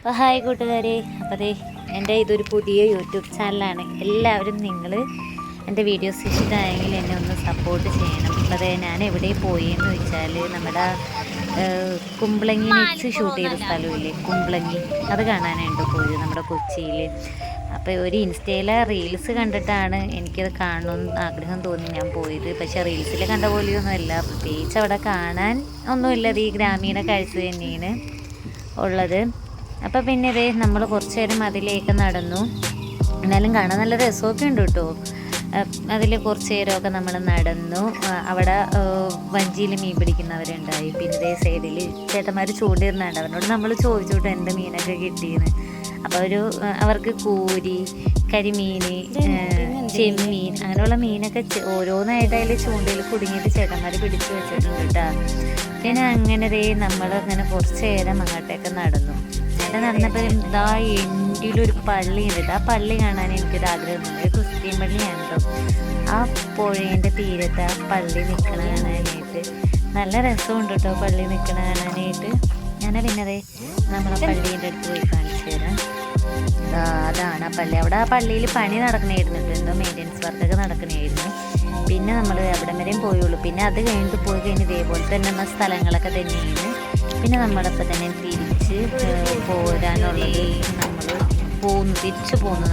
അപ്പോൾ ഹായ് കൂട്ടുകാരെ, അപ്പോൾ അതെ എൻ്റെ ഇതൊരു പുതിയ യൂട്യൂബ് ചാനലാണ്. എല്ലാവരും നിങ്ങൾ എൻ്റെ വീഡിയോസ് ഇഷ്ടമായെങ്കിൽ എന്നെ ഒന്ന് സപ്പോർട്ട് ചെയ്യണം. അപ്പോൾ അതെ ഞാൻ എവിടെ പോയെന്ന് വെച്ചാൽ നമ്മുടെ കുമ്പളങ്ങി നെറ്റ്സ് ഷൂട്ട് ചെയ്ത സ്ഥലമില്ലേ, കുമ്പളങ്ങി, അത് കാണാനായിട്ട് പോയത് നമ്മുടെ കൊച്ചിയിൽ. അപ്പോൾ ഒരു ഇൻസ്റ്റയിലെ റീൽസ് കണ്ടിട്ടാണ് എനിക്കത് കാണണമെന്ന് ആഗ്രഹം തോന്നി ഞാൻ പോയത്. പക്ഷേ റീൽസിൽ കണ്ട പോലെയൊന്നുമല്ല, പ്രത്യേകിച്ച് അവിടെ കാണാൻ ഒന്നുമില്ല. അത് ഈ ഗ്രാമീണ കാഴ്ച തന്നെയാണ് ഉള്ളത്. അപ്പോൾ പിന്നെ ഇതേ നമ്മൾ കുറച്ച് നേരം അതിലേക്ക് നടന്നു. എന്നാലും കാണാൻ നല്ല രസമൊക്കെ ഉണ്ട് കേട്ടോ. അതിൽ കുറച്ച് നേരമൊക്കെ നമ്മൾ നടന്നു. അവിടെ വഞ്ചിയിൽ മീൻ പിടിക്കുന്നവരുണ്ടായി. പിന്നെ ഇതേ സൈഡിൽ ചേട്ടന്മാർ ചൂണ്ടിരുന്നുണ്ട്. അവരോട് നമ്മൾ ചോദിച്ചു കേട്ടോ എന്ത് മീനൊക്കെ കിട്ടിയെന്ന്. അപ്പോൾ അവർക്ക് കൂരി, കരിമീൻ, ചെമ്മീൻ, അങ്ങനെയുള്ള മീനൊക്കെ ഓരോന്നായിട്ട് അതിൽ ചൂണ്ടയിൽ കുടുങ്ങിയിട്ട് ചേട്ടന്മാർ പിടിച്ച് വെച്ചിട്ടുണ്ട് കേട്ടോ. പിന്നെ അങ്ങനെ ദേ നമ്മളങ്ങനെ കുറച്ച് നേരം അങ്ങോട്ടേക്ക് നടന്നു. അങ്ങനെ നടന്നപ്പോൾ ഇതാ എൻഡിലൊരു പള്ളിയുണ്ട് കേട്ടോ. ആ പള്ളി കാണാൻ എനിക്കൊരു ആഗ്രഹമുണ്ട്. ക്രിസ്ത്യൻ പള്ളിയാണ് കേട്ടോ. ആ പുഴേൻ്റെ തീരത്ത് ആ പള്ളി നിൽക്കണ കാണാനായിട്ട് നല്ല രസമുണ്ട് കേട്ടോ. പള്ളി നിൽക്കണ കാണാനായിട്ട് ഞാൻ പിന്നെ അതെ നമ്മളെ പള്ളീൻ്റെ അടുത്ത് പോയി കാണിച്ചു തരാം. അതാണ് ആ പള്ളി. അവിടെ ആ പള്ളിയിൽ പണി നടക്കണമായിരുന്നു, എന്തോ മെയിൻ്റെനൻസ് വർക്കൊക്കെ നടക്കണമായിരുന്നു. പിന്നെ നമ്മൾ അവിടെ വരെയും പോയുള്ളൂ. പിന്നെ അത് കഴിഞ്ഞിട്ട് പോയി കഴിഞ്ഞ് ഇതേപോലെ തന്നെ സ്ഥലങ്ങളൊക്കെ തന്നെയാണ്. പിന്നെ നമ്മളിപ്പോൾ തന്നെ തിരിച്ച് പോരാനുള്ളത് നമ്മൾ തിരിച്ചു പോന്നു.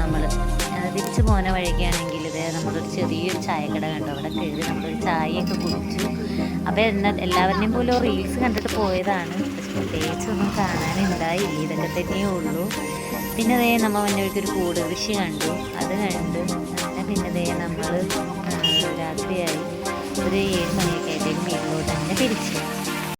തിരിച്ചു പോകുന്ന വഴിക്കാണെങ്കിൽ ഇത് നമ്മളൊരു ചെറിയൊരു ചായക്കട കണ്ടു. അവിടെ കയറി നമ്മളൊരു ചായയൊക്കെ കുടിച്ചു. അപ്പോൾ എല്ലാവരുടെയും പോലും റീൽസ് കണ്ടിട്ട് പോയതാണ്. പ്രത്യേകിച്ചൊന്നും കാണാനുണ്ടായില്ല, ഇതൊക്കെ തന്നെയേ ഉള്ളൂ. പിന്നെ അതേ നമ്മൾ വന്നവയ്ക്കൊരു കൂട് കൃഷി കണ്ടു. അത് കണ്ട് അങ്ങനെ പിന്നെ അതേ നമ്മൾ രാത്രിയായി ഒരു 7 മണിയൊക്കെ ആയിട്ട് വീട്ടിലോട്ട് തന്നെ തിരിച്ചു.